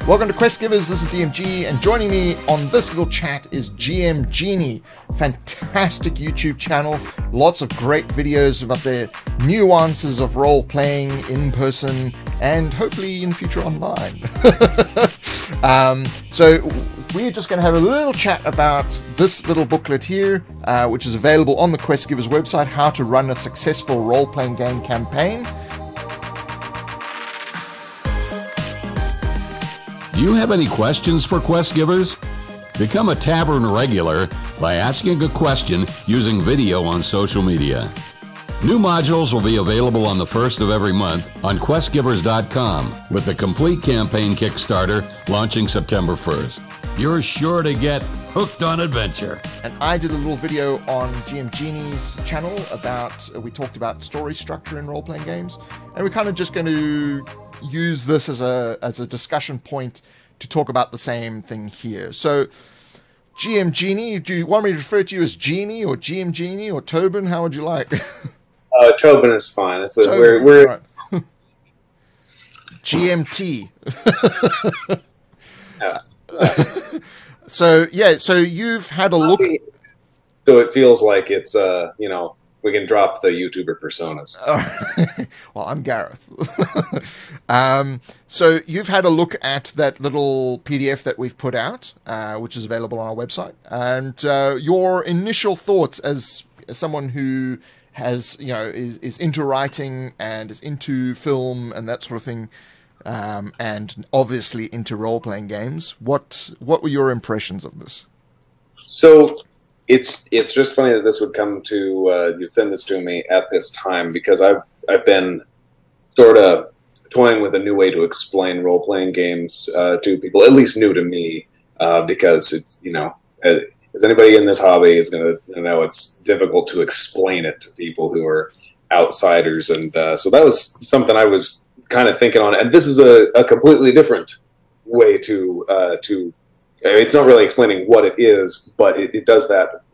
Welcome to Quest Givers, this is DMG, and joining me on this little chat is GM Genie. Fantastic YouTube channel, lots of great videos about the nuances of role-playing in person, and hopefully in the future online. So we're just going to have a little chat about this little booklet here, which is available on the Quest Givers website, how to run a successful role-playing game campaign. Do you have any questions for Quest Givers? Become a tavern regular by asking a question using video on social media. New modules will be available on the 1st of every month on questgivers.com, with the complete campaign Kickstarter launching September 1st. You're sure to get hooked on adventure. And I did a little video on GM Genie's channel about, we talked about story structure in role-playing games, and we're kind of just going to use this as a discussion point to talk about the same thing here. So, GM Genie, do you want me to refer to you as Genie or GM Genie or Tobin? How would you like? Tobin is fine. It's a, Tobin, we're right. GMT. So yeah, so you've had a look. So it feels like it's you know, we can drop the YouTuber personas. Well, I'm Gareth. So you've had a look at that little PDF that we've put out, which is available on our website, and your initial thoughts as someone who has, you know, is into writing and is into film and that sort of thing, and obviously into role-playing games. What were your impressions of this? So it's just funny that this would come to you send this to me at this time, because I've been sort of toying with a new way to explain role-playing games to people, at least new to me, because it's, you know, as anybody in this hobby is going to know, it's difficult to explain it to people who are outsiders, and so that was something I was kind of thinking on, and this is a completely different way to it's not really explaining what it is, but it does that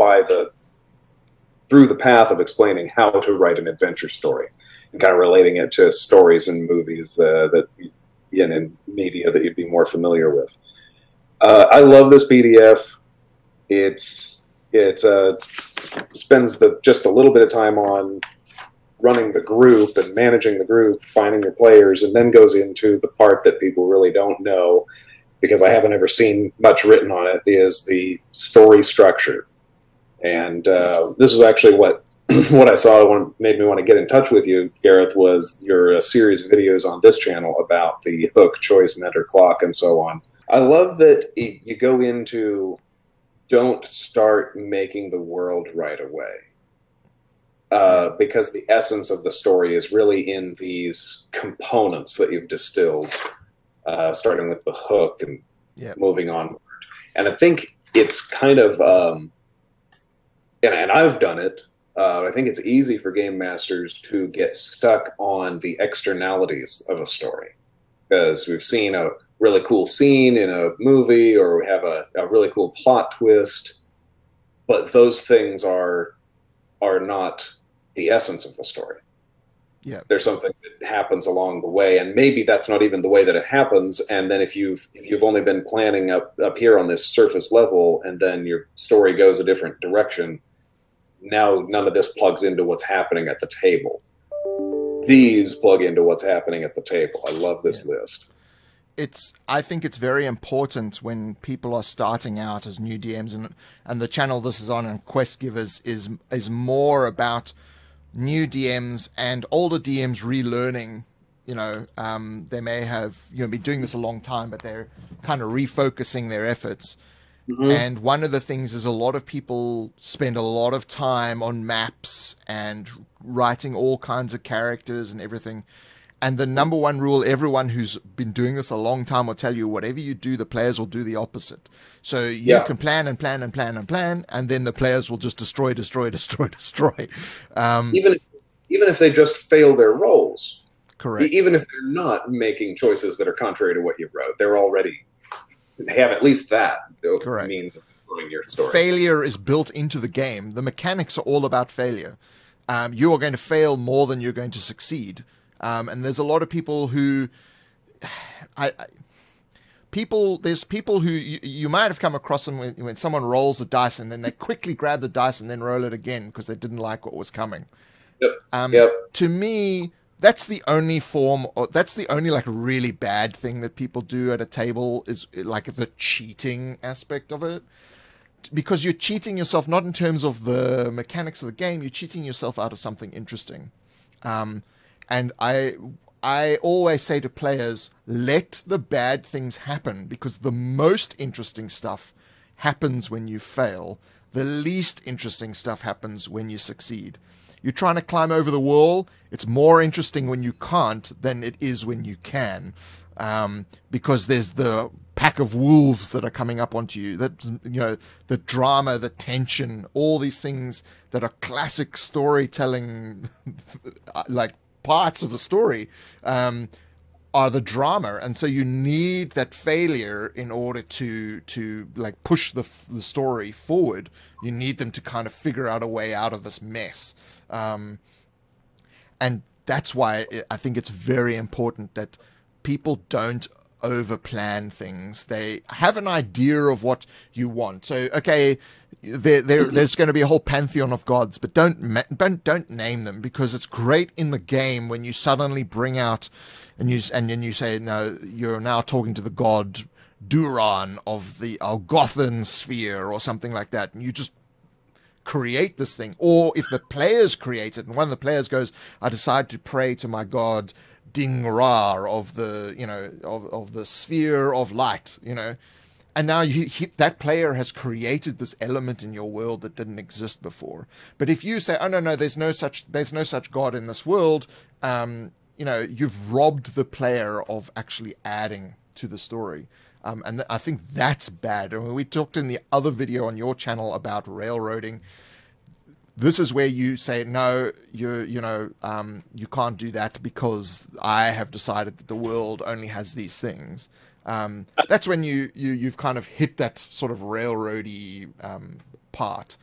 through the path of explaining how to write an adventure story and kind of relating it to stories and movies that in media that you'd be more familiar with. I love this PDF. It spends just a little bit of time on running the group and managing the group, finding your players, and then goes into the part that people really don't know, because I haven't ever seen much written on it, is the story structure. And this was actually what I saw made me want to get in touch with you, Gareth, was your series of videos on this channel about the hook, choice, mentor, clock, and so on. I love that you go into, don't start making the world right away. Because the essence of the story is really in these components that you've distilled, starting with the hook and moving on. And I think it's kind of, and I've done it, I think it's easy for game masters to get stuck on the externalities of a story. Because we've seen a really cool scene in a movie, or we have a really cool plot twist, but those things are not the essence of the story. Yeah, there's something that happens along the way, and maybe that's not even the way that it happens. And then if you've only been planning up here on this surface level, and then your story goes a different direction, now none of this plugs into what's happening at the table. These plug into what's happening at the table. I love this list. I think it's very important when people are starting out as new DMs, and the channel this is on Quest Givers is more about new DMs and older DMs relearning. You know, they may have been doing this a long time, but they're kind of refocusing their efforts. Mm-hmm. And one of the things is a lot of people spend a lot of time on maps and writing all kinds of characters and everything. And the number one rule, everyone who's been doing this a long time will tell you, whatever you do, the players will do the opposite. So you can plan and plan and plan and plan, and then the players will just destroy. Even if they just fail their roles. Correct. Even if they're not making choices that are contrary to what you wrote, they have at least that means of destroying your story. Failure is built into the game. The mechanics are all about failure. You are going to fail more than you're going to succeed. And there's a lot of people who there's people who you might have come across them when someone rolls a dice and then they quickly grab the dice and then roll it again because they didn't like what was coming. Yep. To me, that's the only form, or that's the only like really bad thing that people do at a table, is like the cheating aspect of it. Because you're cheating yourself, not in terms of the mechanics of the game, you're cheating yourself out of something interesting. And I always say to players, let the bad things happen, because the most interesting stuff happens when you fail. The least interesting stuff happens when you succeed. You're trying to climb over the wall. It's more interesting when you can't than it is when you can. Because there's the pack of wolves that are coming up onto you. That, you know, the drama, the tension, all these things that are classic storytelling, like parts of the story, are the drama. And so you need that failure in order to like push the story forward. You need them to kind of figure out a way out of this mess. And that's why I think it's very important that people don't overplan things. They have an idea of what you want. So, okay, there's going to be a whole pantheon of gods, but don't name them, because it's great in the game when you suddenly bring out and then you say, no, you're now talking to the god Duran of the Algothan sphere or something like that, and you just create this thing. Or if the players create it and one of the players goes, I decide to pray to my god Ding Ra of the, you know, of the sphere of light, you know, and now that player has created this element in your world that didn't exist before. But if you say, oh no, there's no such god in this world, you know, you've robbed the player of actually adding to the story. And I think that's bad. I mean, we talked in the other video on your channel about railroading. This is where you say, no, you can't do that because I have decided that the world only has these things. That's when you've kind of hit that sort of railroady part.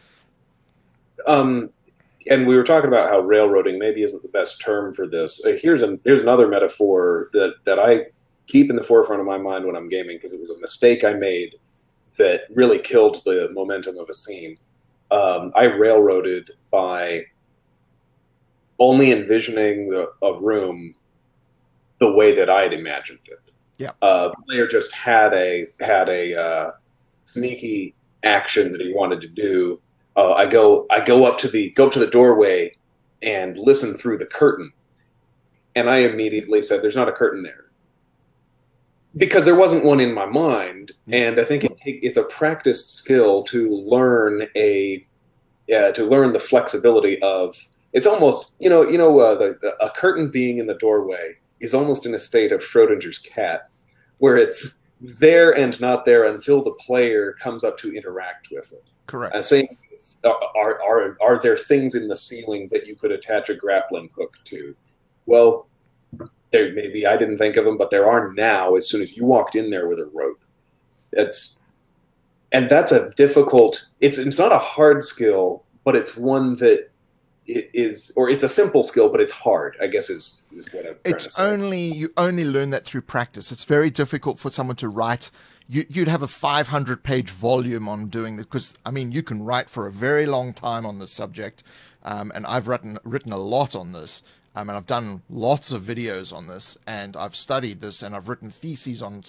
And we were talking about how railroading maybe isn't the best term for this. Here's another metaphor that I keep in the forefront of my mind when I'm gaming, because it was a mistake I made that really killed the momentum of a scene. I railroaded by only envisioning a room the way that I'd imagined it. Yeah. The player just had a sneaky action that he wanted to do. I go up to the doorway and listen through the curtain, and I immediately said, "There's not a curtain there," because there wasn't one in my mind. And I think it's a practiced skill to learn the flexibility of. It's almost a curtain being in the doorway is almost in a state of Schrodinger's cat, where it's there and not there until the player comes up to interact with it. Correct. Saying, are there things in the ceiling that you could attach a grappling hook to? Well, there maybe I didn't think of them, but there are now. As soon as you walked in there with a rope, that's a difficult. It's not a hard skill, but it's one that it's a simple skill, but it's hard, I guess is what I'm trying to say. You only learn that through practice. It's very difficult for someone to write. You'd have a 500-page volume on doing this, because, I mean, you can write for a very long time on this subject, and I've written a lot on this, and I've done lots of videos on this, and I've studied this, and I've written theses on,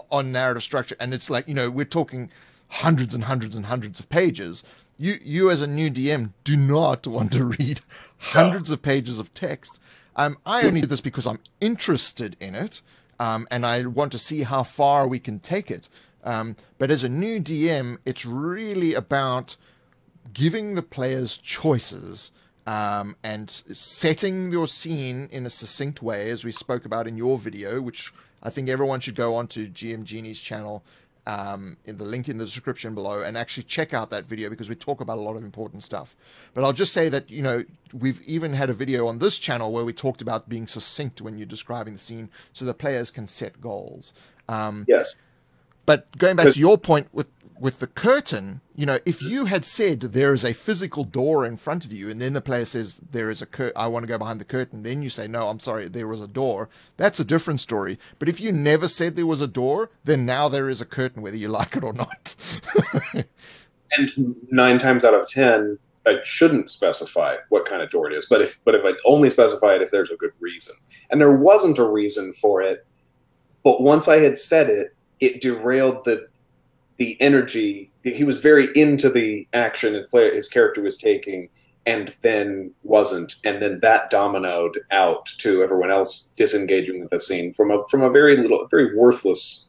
on narrative structure, and it's like, we're talking hundreds and hundreds and hundreds of pages. You as a new DM do not want to read hundreds of pages of text. I only do this because I'm interested in it, and I want to see how far we can take it. But as a new DM, it's really about giving the players choices and setting your scene in a succinct way, as we spoke about in your video, which I think everyone should go on to GM Genie's channel, in the link in the description below, and actually check out that video, because we talk about a lot of important stuff. But I'll just say that, we've even had a video on this channel where we talked about being succinct when you're describing the scene, so the players can set goals. Yes. But going back to your point with the curtain, you know, if you had said there is a physical door in front of you, and then the player says there is a I want to go behind the curtain, then you say, no, I'm sorry, there was a door. That's a different story. But if you never said there was a door, then now there is a curtain, whether you like it or not. And 9 times out of 10, I shouldn't specify what kind of door it is. But if I only specify it if there's a good reason, and there wasn't a reason for it, but once I had said it, it derailed the energy. He was very into the action his character was taking, and then wasn't, and then that dominoed out to everyone else disengaging with the scene from a very worthless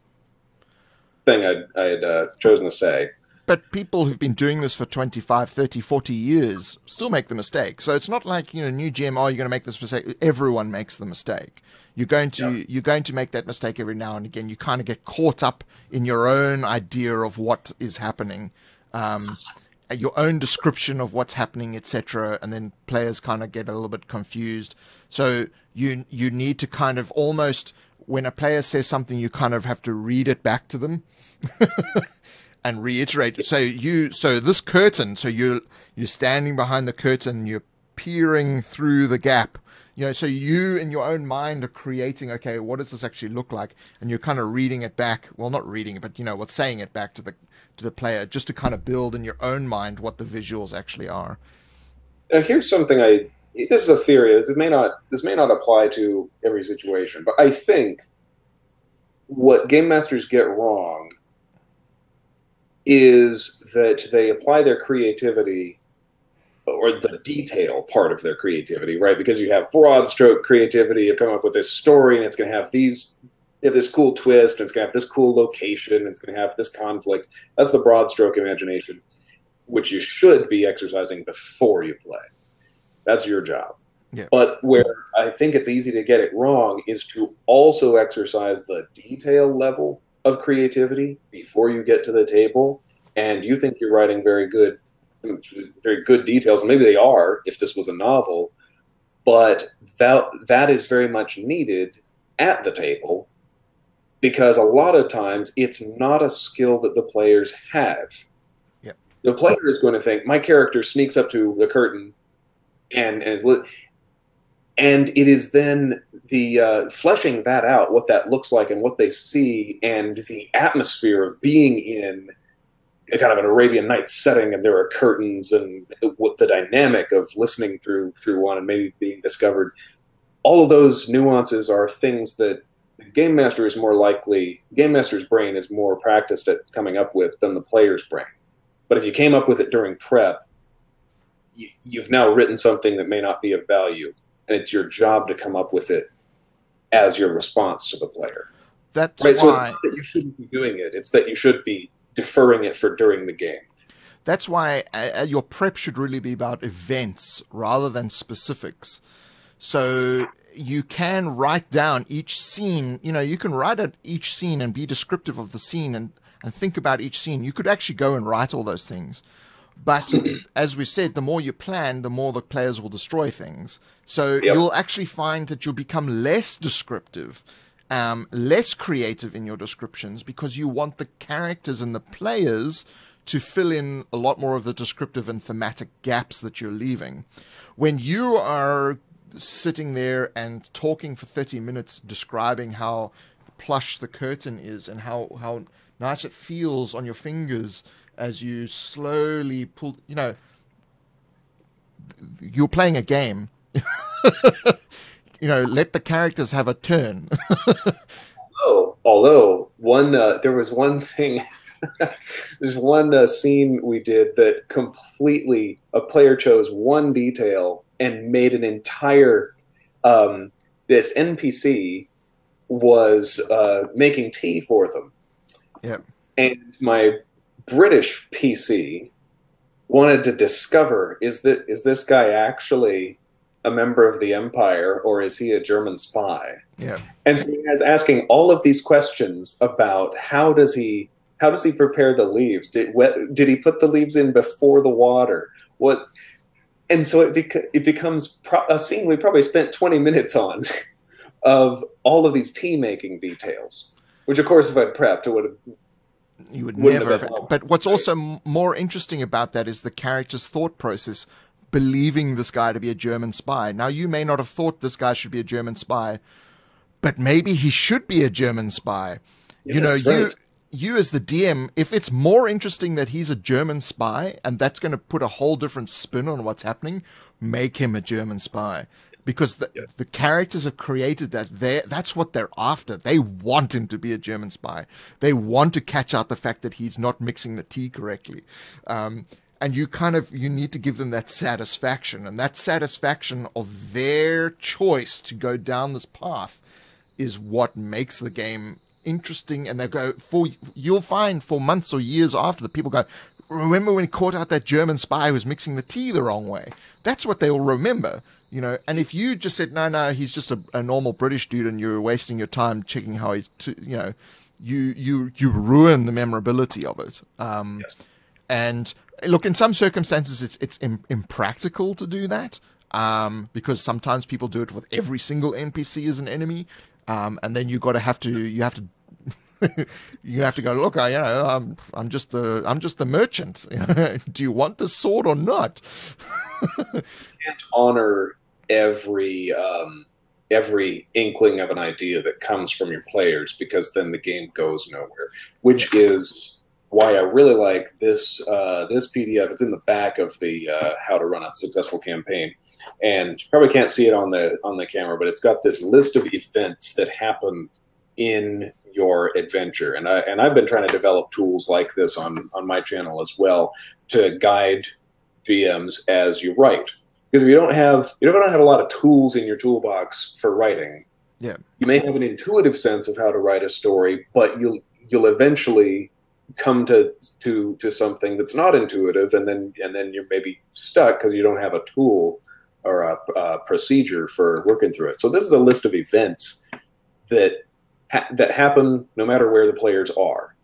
thing I had chosen to say. But people who've been doing this for 25, 30, 40 years still make the mistake. So it's not like, you know, new GM, oh, you're going to make this mistake. Everyone makes the mistake. You're going to make that mistake every now and again. You kind of get caught up in your own idea of what is happening, your own description of what's happening, etc. And then players kind of get a little bit confused. So you need to kind of almost, when a player says something, you kind of have to read it back to them. And reiterate. So this curtain, so you're standing behind the curtain, you're peering through the gap. You know, so you in your own mind are creating, okay, what does this actually look like? And you're kind of reading it back. Well, not reading it, but you know, what's saying it back to the player, just to kind of build in your own mind what the visuals actually are. Now, here's something this is a theory. This may not apply to every situation, but I think what game masters get wrong is that they apply their creativity, or the detail part of their creativity, right? Because you have broad stroke creativity of coming up with this story, and it's going to have this cool twist, and it's going to have this cool location, and it's going to have this conflict. That's the broad stroke imagination, which you should be exercising before you play. That's your job. Yeah. But where I think it's easy to get it wrong is to also exercise the detail level of creativity before you get to the table, and you think you're writing very good details, and maybe they are if this was a novel, but that is very much needed at the table, because a lot of times it's not a skill that the players have. Yep. The player is going to think, my character sneaks up to the curtain, and it is then the fleshing that out, what that looks like and what they see, and the atmosphere of being in a kind of an Arabian Nights setting, and there are curtains, and what the dynamic of listening through one and maybe being discovered. All of those nuances are things that the game master's brain is more practiced at coming up with than the player's brain. But if you came up with it during prep, you've now written something that may not be of value. And it's your job to come up with it as your response to the player. That's right. why, So it's not that you shouldn't be doing it. It's that you should be deferring it for during the game. That's why your prep should really be about events rather than specifics. So you can write down each scene. You know, you can write out each scene and be descriptive of the scene and think about each scene. You could actually go and write all those things. But as we said, the more you plan, the more the players will destroy things. So you'll actually find that you'll become less descriptive, less creative in your descriptions, because you want the characters and the players to fill in a lot more of the descriptive and thematic gaps that you're leaving. When you are sitting there and talking for 30 minutes describing how plush the curtain is and how nice it feels on your fingers as you slowly pull, you know, you're playing a game. You know, let the characters have a turn. Although there was one thing, there's one scene we did that completely, a player chose one detail and made an entire, this NPC was making tea for them. Yep. And my British PC wanted to discover, is this guy actually a member of the Empire, or is he a German spy? Yeah. And so he was asking all of these questions about how does he prepare the leaves? Did he put the leaves in before the water? What? And so it becomes a scene we probably spent 20 minutes on of all of these tea making details, which of course if I'd prepped it would have You would Wouldn't never. have been- But what's also more interesting about that is the character's thought process, believing this guy to be a German spy. Now, you may not have thought this guy should be a German spy, but maybe he should be a German spy. Yes, You know, right. you as the DM, if it's more interesting that he's a German spy, and that's going to put a whole different spin on what's happening, make him a German spy. Because the characters have created that. That's what they're after. They want him to be a German spy. They want to catch out the fact that he's not mixing the tea correctly. And you need to give them that satisfaction. And that satisfaction of their choice to go down this path is what makes the game interesting. And you'll find for months or years after, the people go, remember when he caught out that German spy who was mixing the tea the wrong way? That's what they'll remember. You know, and if you just said, no, he's just a normal British dude and you're wasting your time checking how he's, you ruin the memorability of it. Yes. And look, in some circumstances, it's impractical to do that because sometimes people do it with every single NPC as an enemy. And then you have to you have to go, look, I'm just the merchant. Do you want this sword or not? Can't honor every inkling of an idea that comes from your players, because then the game goes nowhere. Which is why I really like this PDF. It's in the back of the How to Run a Successful Campaign, and you probably can't see it on the camera, but it's got this list of events that happen in your adventure, and I've been trying to develop tools like this on my channel as well to guide GMs as you write. Because if you don't have a lot of tools in your toolbox for writing, Yeah. you may have an intuitive sense of how to write a story, but you'll eventually come to something that's not intuitive, and then you're maybe stuck because you don't have a tool or a procedure for working through it. So this is a list of events that happen no matter where the players are,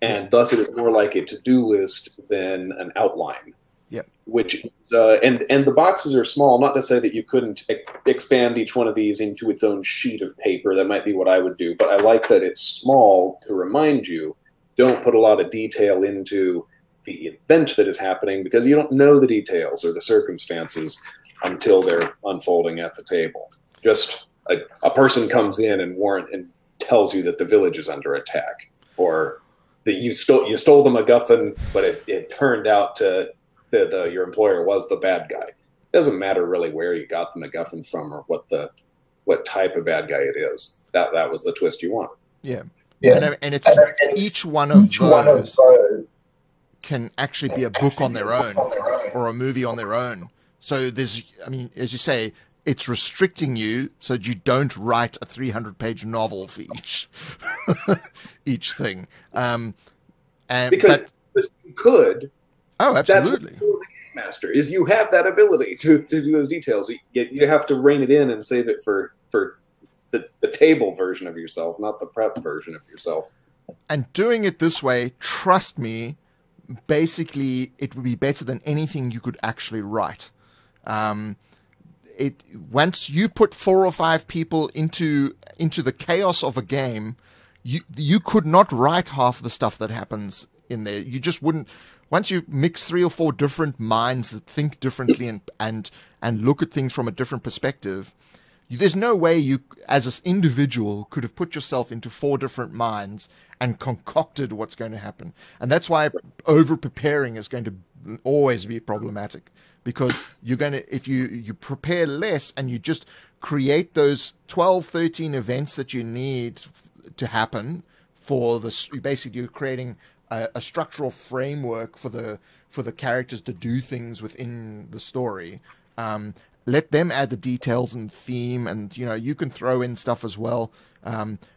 and thus it is more like a to-do list than an outline. Yeah. Which and the boxes are small. Not to say that you couldn't expand each one of these into its own sheet of paper. That might be what I would do. But I like that it's small to remind you. Don't put a lot of detail into the event that is happening, because you don't know the details or the circumstances until they're unfolding at the table. Just a person comes in and tells you that the village is under attack, or that you stole the MacGuffin, but it turned out to your employer was the bad guy. It doesn't matter really where you got the MacGuffin from or what type of bad guy it is. That was the twist you want. Yeah. Yeah. And it's each one of those can actually be a book on their own or a movie on their own. So as you say, it's restricting you so that you don't write a 300-page novel for each thing. Because you could. Oh, absolutely. That's what the game master is. You have that ability to do those details. You have to rein it in and save it for the table version of yourself, not the prep version of yourself. And doing it this way, trust me, basically it would be better than anything you could actually write. Once you put 4 or 5 people into the chaos of a game, you could not write half the stuff that happens in there. You just wouldn't. Once you mix 3 or 4 different minds that think differently and look at things from a different perspective, there's no way you, as an individual, could have put yourself into 4 different minds and concocted what's going to happen. And that's why over-preparing is going to always be problematic, because you're going to, if you prepare less and you just create those 12, 13 events that you need to happen for this, basically you're creating a structural framework for the characters to do things within the story. Let them add the details and theme, and you can throw in stuff as well.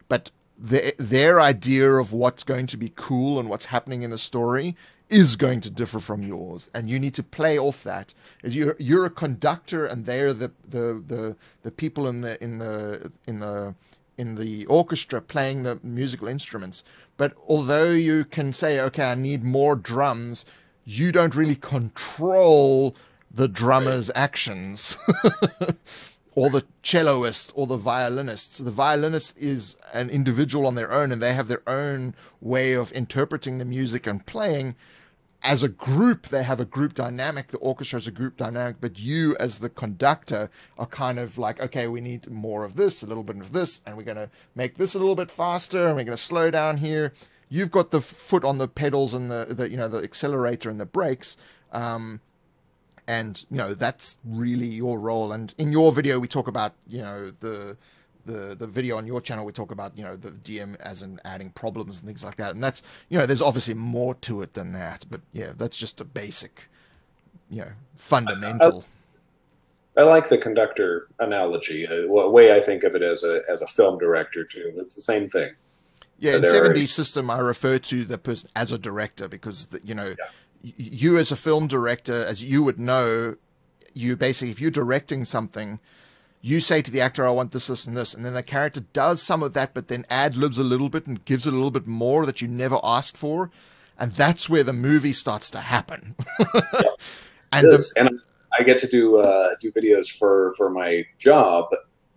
But their idea of what's going to be cool and what's happening in the story is going to differ from yours, and you need to play off that. You're a conductor, and they're the people in the orchestra playing the musical instruments. But although you can say, okay, I need more drums, you don't really control the drummer's actions. or the celloist or the violinists. The violinist is an individual on their own, and they have their own way of interpreting the music and playing. As a group, they have a group dynamic. The orchestra has a group dynamic, but you as the conductor are kind of like, okay, we need more of this, a little bit of this, and we're going to make this a little bit faster, and we're going to slow down here. You've got the foot on the pedals and the accelerator and the brakes. And, that's really your role. And in your video, we talk about, the video on your channel, we talk about, the DM as in adding problems and things like that. And that's, there's obviously more to it than that. But, yeah, that's just a basic, fundamental. I like the conductor analogy. The way I think of it as a film director, too. It's the same thing. Yeah, in 7D system, I refer to the person as a director because, you as a film director, as you would know, you basically, if you're directing something, you say to the actor, I want this, this, and this, and then the character does some of that, but then ad-libs a little bit and gives it a little bit more that you never asked for, and that's where the movie starts to happen. And I get to do videos for my job,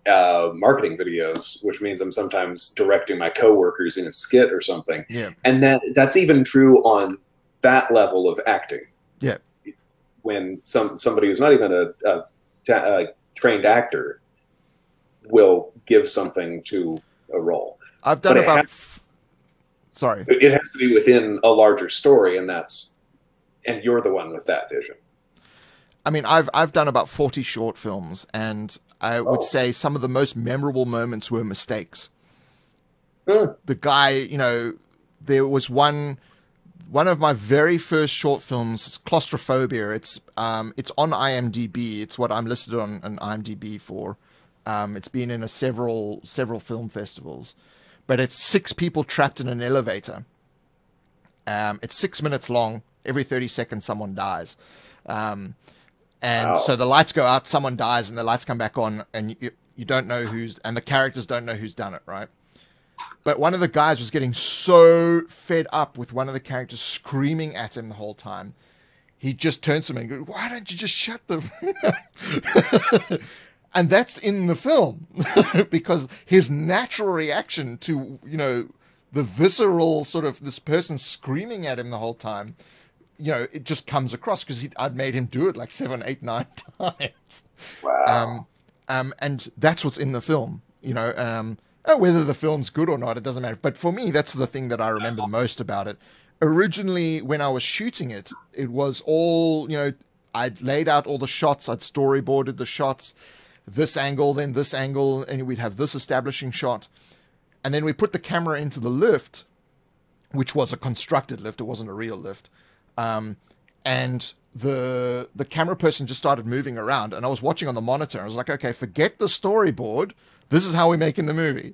marketing videos, which means I'm sometimes directing my coworkers in a skit or something. Yeah. And that's even true on that level of acting. Yeah. When somebody who's not even a trained actor will give something to a role. I've done sorry. It has to be within a larger story, and you're the one with that vision. I mean, I've done about 40 short films, and I would say some of the most memorable moments were mistakes. The guy, there was one of my very first short films, it's Claustrophobia. It's on IMDb. It's what I'm listed on an IMDb for. It's been in several film festivals, but it's 6 people trapped in an elevator. It's 6 minutes long. Every 30 seconds, someone dies. So the lights go out, someone dies, and the lights come back on, and you don't know and the characters don't know who's done it, right? But one of the guys was getting so fed up with one of the characters screaming at him the whole time. He just turns to me and goes, why don't you just shut the... And that's in the film. Because his natural reaction to, the visceral sort of this person screaming at him the whole time, it just comes across because I'd made him do it like 7, 8, 9 times. Wow. And that's what's in the film, whether the film's good or not, it doesn't matter. But for me, that's the thing that I remember the most about it. Originally, when I was shooting it, it was all, I'd laid out all the shots, I'd storyboarded the shots, this angle, then this angle, and we'd have this establishing shot. And then we put the camera into the lift, which was a constructed lift, it wasn't a real lift. And the camera person just started moving around, and I was watching on the monitor. I was like, okay, forget the storyboard. This is how we make in the movie.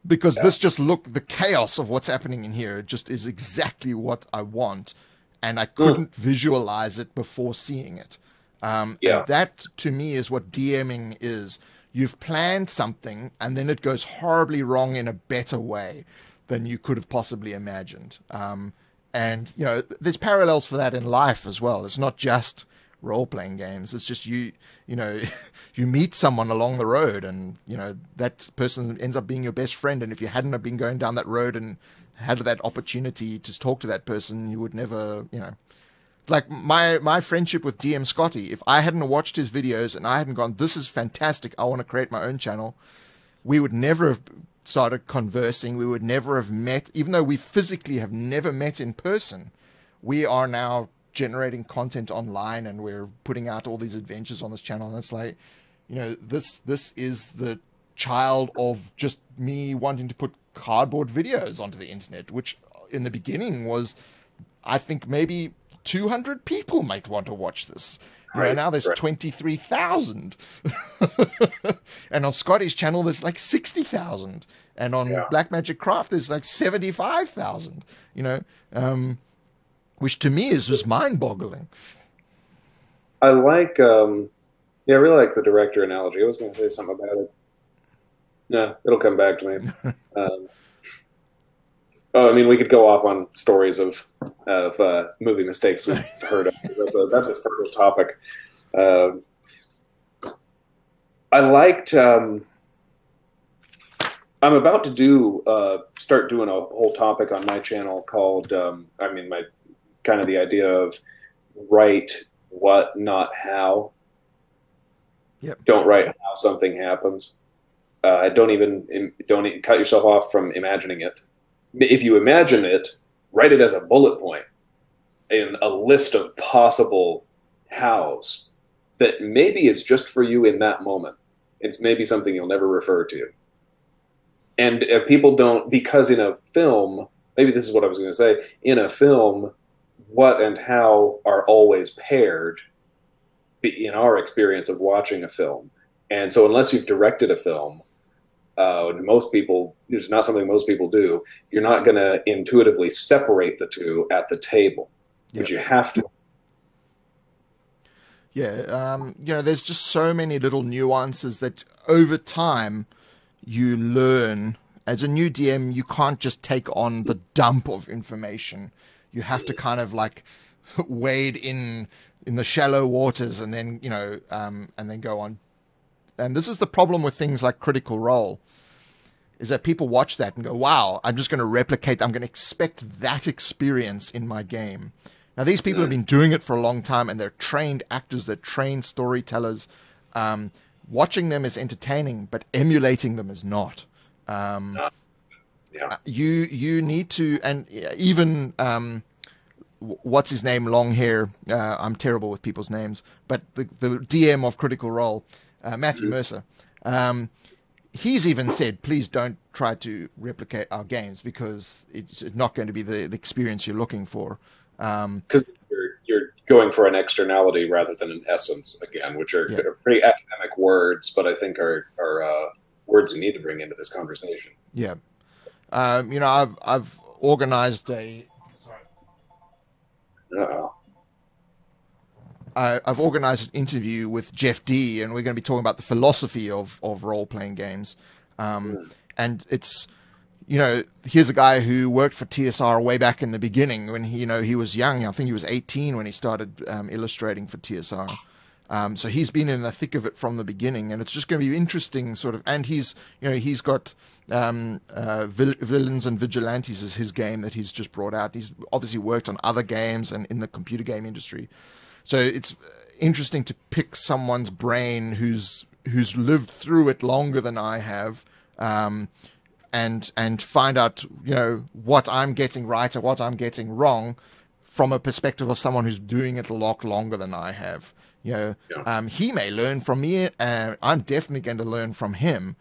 Because this just the chaos of what's happening in here just is exactly what I want. And I couldn't visualize it before seeing it. And that, to me, is what DMing is. You've planned something, and then it goes horribly wrong in a better way than you could have possibly imagined. And, there's parallels for that in life as well. It's not just role-playing games. It's just you meet someone along the road, and, that person ends up being your best friend. And if you hadn't have been going down that road and had that opportunity to talk to that person, you would never, like my friendship with DM Scotty, if I hadn't watched his videos and I hadn't gone, this is fantastic, I want to create my own channel, we would never have started conversing. We would never have met, even though we physically have never met in person. We are now generating content online, and we're putting out all these adventures on this channel. And it's like, this is the child of just me wanting to put cardboard videos onto the internet, which in the beginning was, I think, maybe 200 people might want to watch this. Now there's 23,000. And on Scotty's channel, there's like 60,000. And on Black Magic Craft, there's like 75,000, which to me is just mind-boggling. I like, I really like the director analogy. I was going to say something about it. Yeah, it'll come back to me. I mean, we could go off on stories of movie mistakes we've heard of. That's a fertile topic. I liked. I'm about to start doing a whole topic on my channel called. My kind of the idea of write what, not how. Yep. Don't write how something happens. Don't even cut yourself off from imagining it. If you imagine it, write it as a bullet point in a list of possible hows that maybe is just for you in that moment. It's maybe something you'll never refer to. And people don't, because in a film, maybe this is what I was going to say, in a film, what and how are always paired in our experience of watching a film. And so unless you've directed a film, most people, it's not something most people do, you're not going to intuitively separate the two at the table. Yep. But you have to. Yeah, there's just so many little nuances that over time you learn. As a new DM, you can't just take on the dump of information. You have to kind of like wade in the shallow waters and then, and then go on. And this is the problem with things like Critical Role, is that people watch that and go, wow, I'm just going to replicate, I'm going to expect that experience in my game. Now, these people have been doing it for a long time, and they're trained actors, they're trained storytellers. Watching them is entertaining, but emulating them is not. You need to, and even what's his name, long hair. I'm terrible with people's names, but the DM of Critical Role, Matthew Mercer. He's even said, please don't try to replicate our games because it's not going to be the experience you're looking for. Because you're going for an externality rather than an essence again, which are pretty academic words, but I think are words you need to bring into this conversation. Yeah, I've organized a. Uh-oh. I've organized an interview with Jeff D, and we're going to be talking about the philosophy of role-playing games. And it's, here's a guy who worked for TSR way back in the beginning when he was young. I think he was 18 when he started illustrating for TSR. So he's been in the thick of it from the beginning, and it's just going to be interesting sort of, and he's got Villains and Vigilantes is his game that he's just brought out. He's obviously worked on other games and in the computer game industry. So it's interesting to pick someone's brain who's lived through it longer than I have, and find out, what I'm getting right or what I'm getting wrong from a perspective of someone who's doing it a lot longer than I have. He may learn from me, and I'm definitely going to learn from him.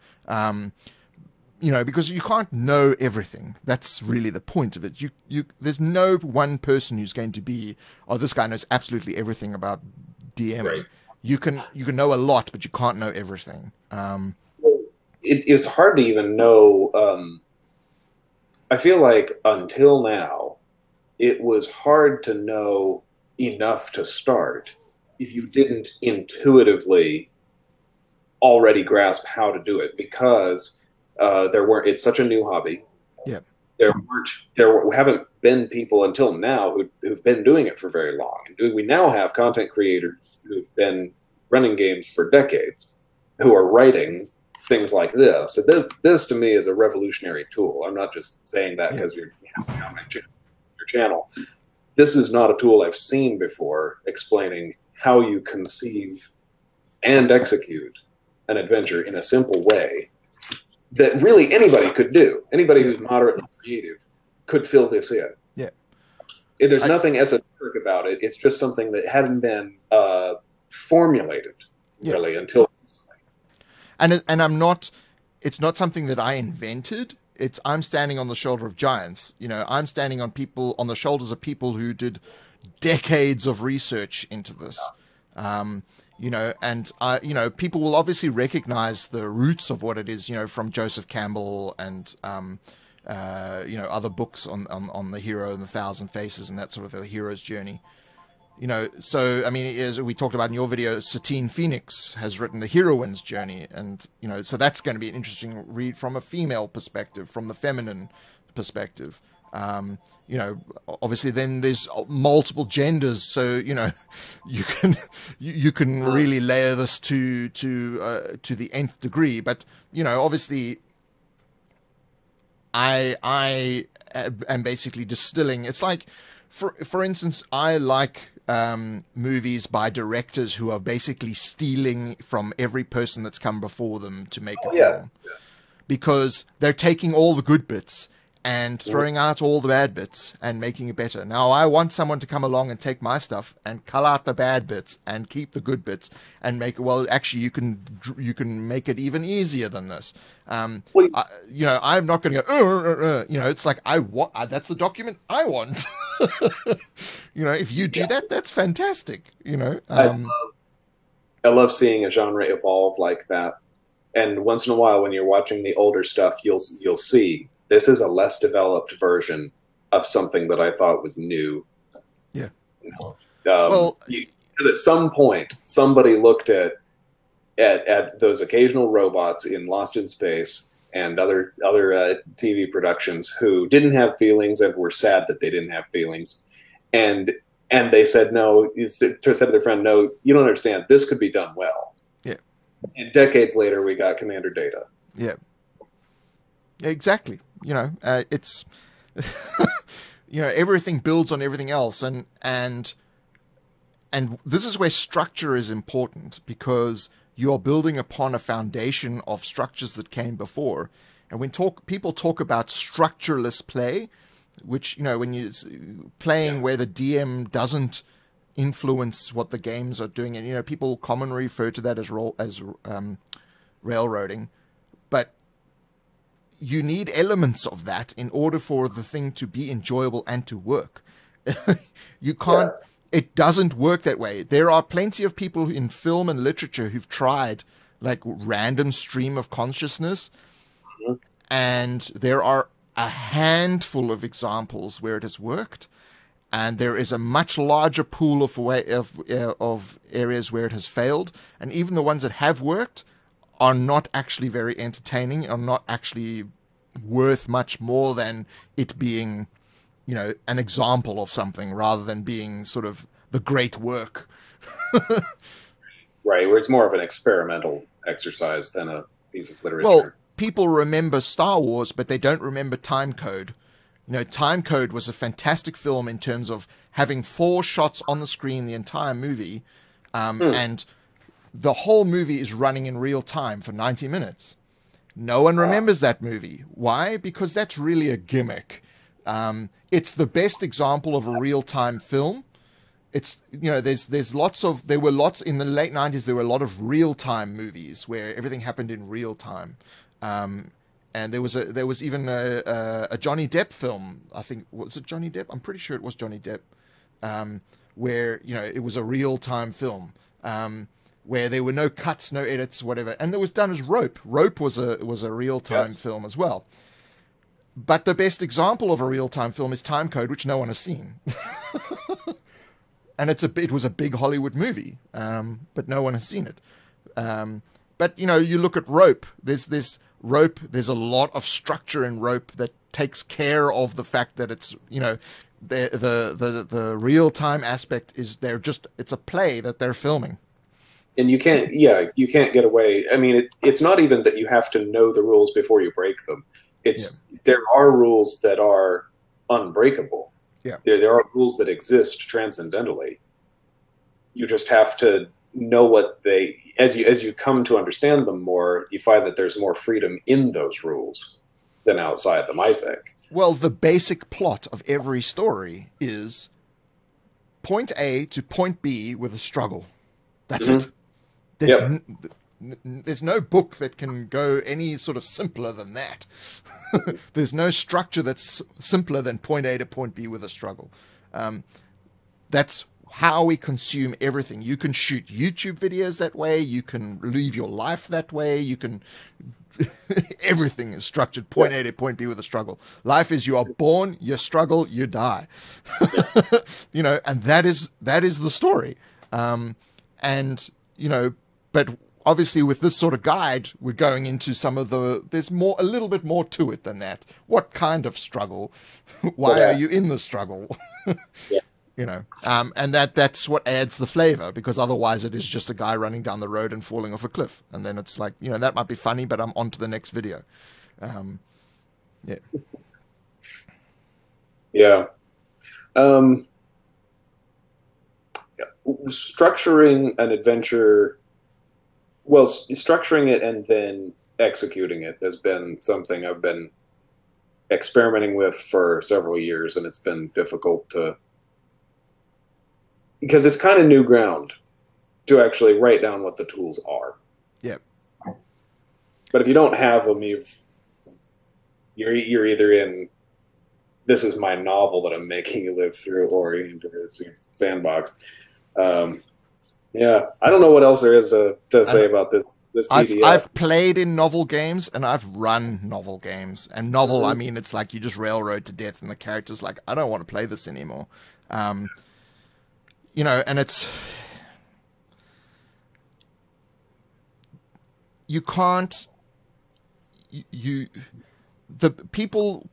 Because you can't know everything. That's really the point of it. There's no one person who's going to be, oh, this guy knows absolutely everything about DMing. Right. You can know a lot, but you can't know everything. It is hard to even know. I feel like until now, it was hard to know enough to start if you didn't intuitively already grasp how to do it, because it's such a new hobby. Yeah. There haven't been people until now who've been doing it for very long. And we now have content creators who've been running games for decades who are writing things like this. So this to me is a revolutionary tool. I'm not just saying that because you're on your channel. This is not a tool I've seen before explaining how you conceive and execute an adventure in a simple way that really anybody could do. Anybody who's moderately creative could fill this in. Yeah. There's nothing esoteric about it. It's just something that hadn't been formulated really until recently. And it's not something that I invented. I'm standing on the shoulder of giants. I'm standing on the shoulders of people who did decades of research into this. And people will obviously recognize the roots of what it is, from Joseph Campbell and, other books on the hero and the Thousand Faces and that sort of the hero's journey. So, I mean, as we talked about in your video, Satine Phoenix has written the heroine's journey. And, so that's going to be an interesting read from a female perspective, from the feminine perspective. You know, obviously then there's multiple genders, so you know, you can really layer this to the nth degree. But you know, obviously, I am basically distilling. It's like, for instance, I like movies by directors who are basically stealing from every person that's come before them to make a film, because they're taking all the good bits and throwing out all the bad bits and making it better. Now, I want someone to come along and take my stuff and cull out the bad bits and keep the good bits and make it, well, actually, you can make it even easier than this. You know, I'm not going to go, you know, it's like, that's the document I want. You know, if you do that, that's fantastic, you know. I love seeing a genre evolve like that. And once in a while, when you're watching the older stuff, you'll see this is a less developed version of something that I thought was new. Yeah. Well, because at some point somebody looked at those occasional robots in Lost in Space and other TV productions who didn't have feelings and were sad that they didn't have feelings, and they said no. Said to their friend, "No, you don't understand. This could be done well." Yeah. And decades later, we got Commander Data. Yeah. Exactly. You know, it's you know, everything builds on everything else, and this is where structure is important, because you're building upon a foundation of structures that came before. And when people talk about structureless play, which, you know, when you're playing where the DM doesn't influence what the games are doing, and you know, people commonly refer to that as railroading, but you need elements of that in order for the thing to be enjoyable and to work. You can't, it doesn't work that way. There are plenty of people in film and literature who've tried like random stream of consciousness, and there are a handful of examples where it has worked, and there is a much larger pool of areas where it has failed, and even the ones that have worked are not actually very entertaining, are not actually worth much more than it being, you know, an example of something rather than being sort of the great work. Right, where it's more of an experimental exercise than a piece of literature. Well, people remember Star Wars, but they don't remember Time Code. You know, Time Code was a fantastic film in terms of having 4 shots on the screen the entire movie, and the whole movie is running in real time for 90 minutes. No one remembers that movie. Why? Because that's really a gimmick. It's the best example of a real-time film. It's, you know, there were lots in the late 90s, there were a lot of real-time movies where everything happened in real time. And there was even a Johnny Depp film, I think, was it Johnny Depp? I'm pretty sure it was Johnny Depp, where, you know, it was a real-time film. Where there were no cuts, no edits, whatever, and it was done as Rope. Rope was a real-time film as well. But the best example of a real-time film is Time Code, which no one has seen, and it was a big Hollywood movie, but no one has seen it. But you know, you look at Rope. There's Rope. There's a lot of structure in Rope that takes care of the fact that it's, you know, the real-time aspect is it's a play that they're filming. And you can't get away. I mean, it's not even that you have to know the rules before you break them. There are rules that are unbreakable. Yeah. There are rules that exist transcendentally. You just have to know what as you come to understand them more, you find that there's more freedom in those rules than outside them, I think. Well, the basic plot of every story is point A to point B with a struggle. That's it. There's no book that can go any sort of simpler than that. There's no structure that's simpler than point A to point B with a struggle. That's how we consume everything. You can shoot YouTube videos that way. You can live your life that way. You can... Everything is structured point A to point B with a struggle. Life is, you are born, you struggle, you die. You know, and that is the story. And, you know, but obviously with this sort of guide, we're going into some of there's a little bit more to it than that. What kind of struggle? Why are you in the struggle? Yeah. You know, and that's what adds the flavor, because otherwise it is just a guy running down the road and falling off a cliff. And then it's like, you know, that might be funny, but I'm on to the next video. Yeah. Yeah. Structuring an adventure, well, structuring it and then executing it has been something I've been experimenting with for several years, and it's been difficult because it's kind of new ground to actually write down what the tools are. Yeah. But if you don't have them, you're either in, this is my novel that I'm making you live through, or into this sandbox. Yeah, I don't know what else there is to say about this PDF. I've played in novel games, and I've run novel games. And novel, I mean, it's like you just railroad to death, and the character's like, I don't want to play this anymore. You know, and it's... You can't... The people,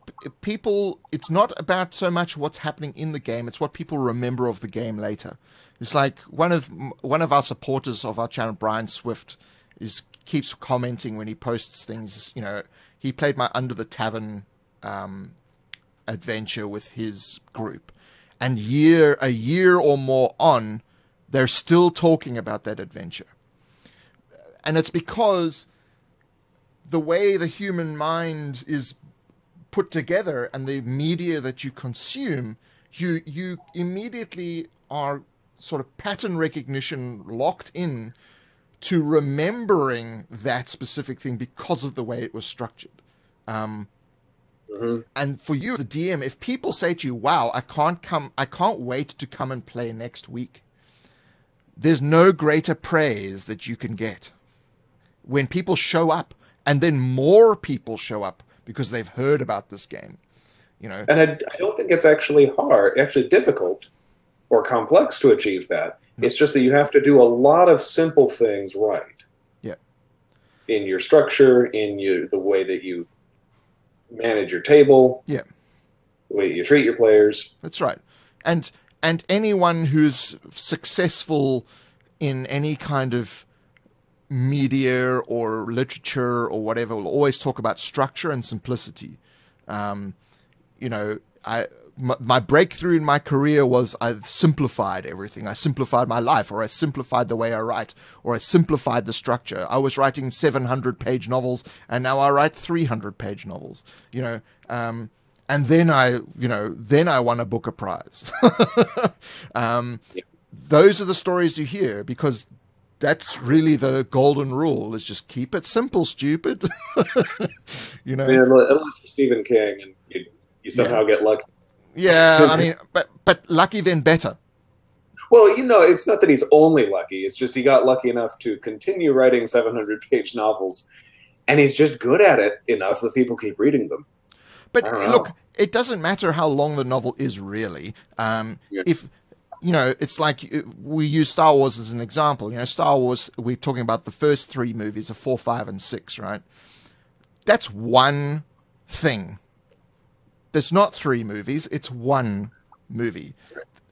it's not about so much what's happening in the game, it's what people remember of the game later. It's like one of our supporters of our channel, Brian Swift, keeps commenting when he posts things. You know, he played my Under the Tavern adventure with his group, and a year or more on, they're still talking about that adventure. And it's because the way the human mind is put together and the media that you consume, you immediately are sort of pattern recognition locked in to remembering that specific thing because of the way it was structured. And for you, the DM, if people say to you, wow, I can't wait to come and play next week, there's no greater praise that you can get when people show up, and then more people show up because they've heard about this game, you know. And I don't think it's actually difficult or complex to achieve that. No. It's just that you have to do a lot of simple things right. Yeah. In your structure, in the way that you manage your table. Yeah. The way you treat your players. That's right. And anyone who's successful in any kind of media or literature or whatever will always talk about structure and simplicity. You know, my breakthrough in my career was I simplified everything. I simplified my life, or I simplified the way I write, or I simplified the structure. I was writing 700-page novels, and now I write 300-page novels. You know, and then I won a Booker Prize. Those are the stories you hear, because that's really the golden rule, is just keep it simple, stupid. You know, unless you're Stephen King and you somehow get lucky. Yeah, I mean, but lucky then better. Well, you know, it's not that he's only lucky. It's just he got lucky enough to continue writing 700-page novels, and he's just good at it enough that people keep reading them. But look, it doesn't matter how long the novel is, really. If you know, it's like we use Star Wars as an example. You know, Star Wars, we're talking about the first 3 movies of 4, 5, and 6, right? That's one thing. There's not 3 movies, it's one movie.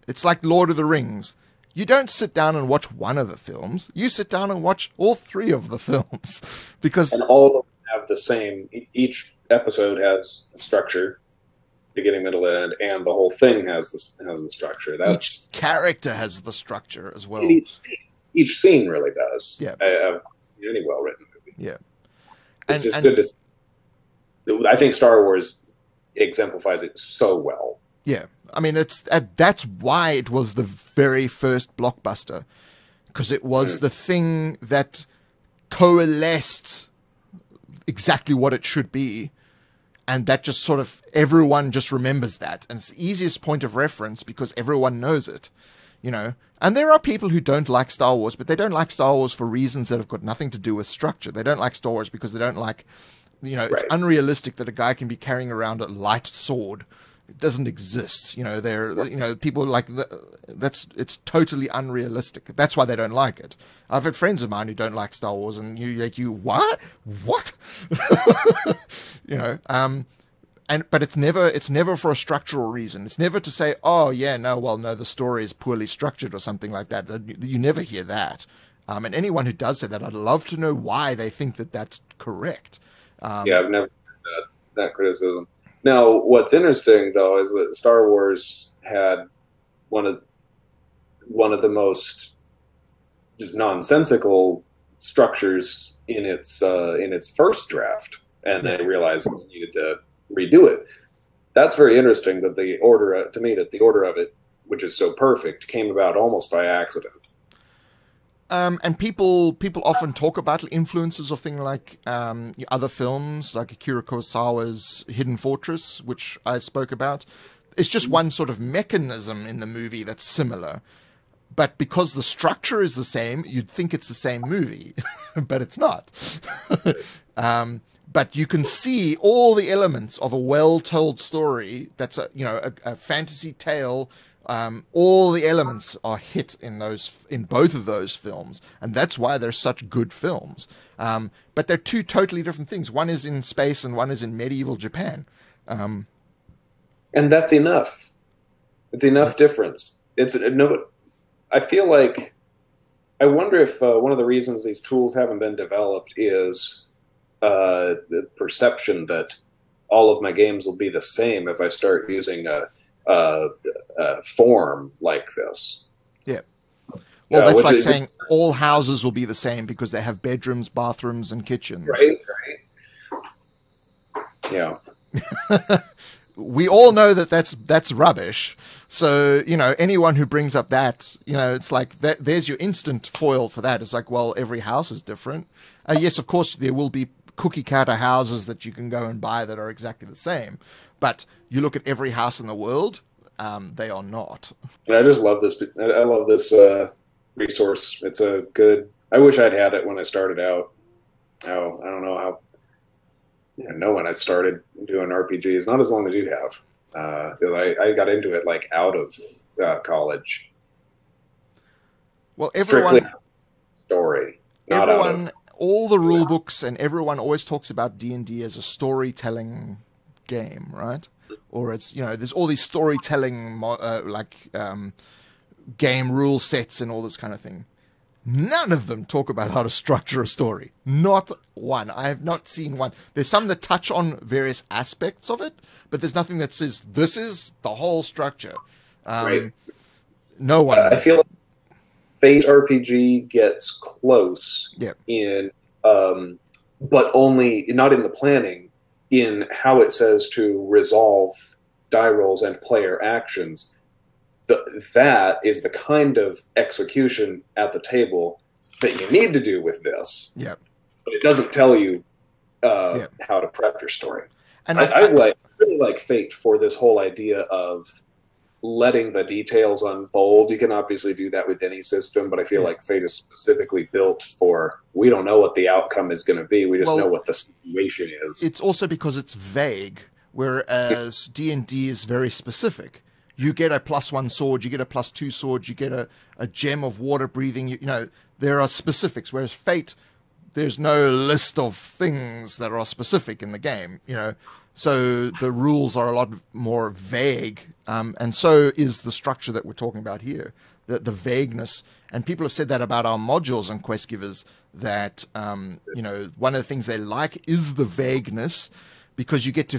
It's like Lord of the Rings. You don't sit down and watch one of the films. You sit down and watch all 3 of the films. And all of them have the same, each episode has the structure, beginning, middle, end, and the whole thing has the structure. Each character has the structure as well. Each scene really does. Yeah. Any well-written movie. Yeah. It's just good to see. I think Star Wars exemplifies it so well. Yeah. I mean, that's why it was the very first blockbuster, because it was the thing that coalesced exactly what it should be. And that just sort of, everyone just remembers that. And it's the easiest point of reference because everyone knows it, you know. And there are people who don't like Star Wars, but they don't like Star Wars for reasons that have got nothing to do with structure. They don't like Star Wars because they don't like, you know, it's unrealistic that a guy can be carrying around a light sword It doesn't exist. You know, people like it's totally unrealistic. That's why they don't like it. I've had friends of mine who don't like Star Wars, and what? You know, but it's never for a structural reason. It's never to say, oh yeah, no, the story is poorly structured or something like that. You never hear that. And anyone who does say that, I'd love to know why they think that that's correct. Yeah, I've never heard that criticism. Now, what's interesting though is that Star Wars had one of the most just nonsensical structures in its first draft, and they realized they needed to redo it. That's very interesting that the order of it, which is so perfect, came about almost by accident. And people often talk about influences of things like other films, like Akira Kurosawa's Hidden Fortress, which I spoke about. It's just one sort of mechanism in the movie that's similar. But because the structure is the same, you'd think it's the same movie, but it's not. But you can see all the elements of a well-told story that's a fantasy tale. All the elements are hit in both of those films, and that's why they're such good films. But they're two totally different things. One is in space and one is in medieval Japan. And that's enough. It's enough difference. I feel like, I wonder if one of the reasons these tools haven't been developed is the perception that all of my games will be the same if I start using a form like this. Yeah. Well, that's like saying all houses will be the same because they have bedrooms, bathrooms, and kitchens. Right. Yeah. We all know that that's rubbish. So, anyone who brings up that, it's like there's your instant foil for that. It's like, well, every house is different. Yes, of course, there will be cookie cutter houses that you can go and buy that are exactly the same. But you look at every house in the world, they are not. And I just love this. I love this resource. It's a good. I wish I'd had it when I started out. Oh, I don't know how. When I started doing RPGs, not as long as you have. I got into it like out of college. Well, everyone strictly story, not everyone, all the rule books and everyone always talks about D&D as a storytelling game, right? Or it's there's all these storytelling game rule sets and all this kind of thing. None of them talk about how to structure a story. Not one. I have not seen one. There's some that touch on various aspects of it, but there's nothing that says this is the whole structure. Right. No one. I feel like Fate RPG gets close in, but only not in the planning, in how it says to resolve die rolls and player actions. That is the kind of execution at the table that you need to do with this. Yeah. But it doesn't tell you how to prep your story. And I really like Fate for this whole idea of letting the details unfold. You can obviously do that with any system, but I feel like Fate is specifically built for, we don't know what the outcome is going to be. We just know what the situation is. It's also because it's vague, whereas D&D is very specific. You get a +1 sword, you get a +2 sword, you get a gem of water breathing. There are specifics, whereas Fate, there's no list of things that are specific in the game, So the rules are a lot more vague, and so is the structure that we're talking about here, the vagueness. And people have said that about our modules and Quest Givers, that, one of the things they like is the vagueness, because you get to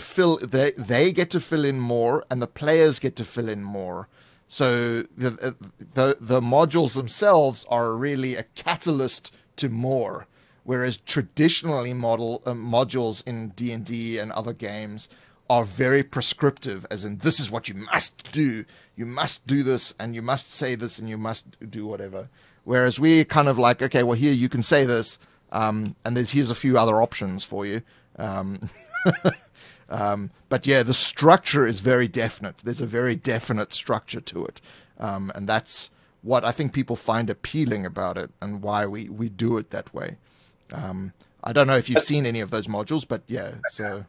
they get to fill in more, and the players get to fill in more. So the modules themselves are really a catalyst to more, whereas traditionally modules in D&D and other games are very prescriptive, as in this is what you must do. You must do this, and you must say this, and you must do whatever. Whereas we're kind of like, okay, well, here you can say this, and here's a few other options for you. But yeah, the structure is very definite. There's a very definite structure to it. And that's what I think people find appealing about it, and why we do it that way. I don't know if you've seen any of those modules, but yeah. So